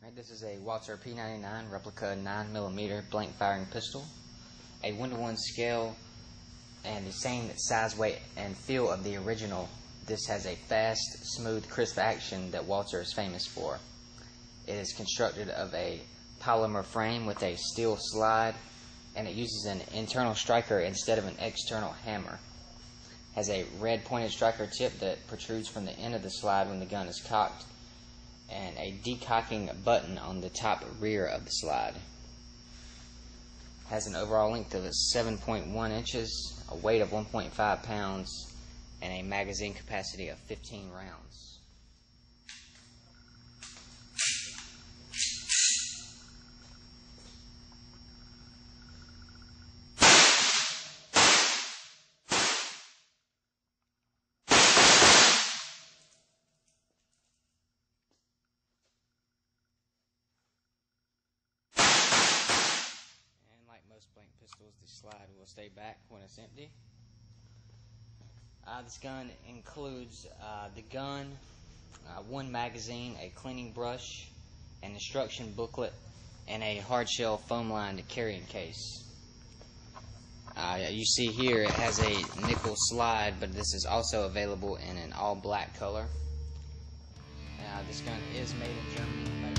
Alright, this is a Walther P99 Replica 9mm blank firing pistol. A 1:1 scale and the same size, weight, and feel of the original. This has a fast, smooth, crisp action that Walther is famous for. It is constructed of a polymer frame with a steel slide, and it uses an internal striker instead of an external hammer. Has a red pointed striker tip that protrudes from the end of the slide when the gun is cocked, and a decocking button on the top rear of the slide. Has an overall length of 7.1 inches, a weight of 1.5 pounds, and a magazine capacity of 15 rounds. Like most blank pistols, the slide will stay back when it's empty. This gun includes the gun, one magazine, a cleaning brush, an instruction booklet, and a hardshell foam-lined carrying case. You see here it has a nickel slide, but this is also available in an all-black color. This gun is made in Germany.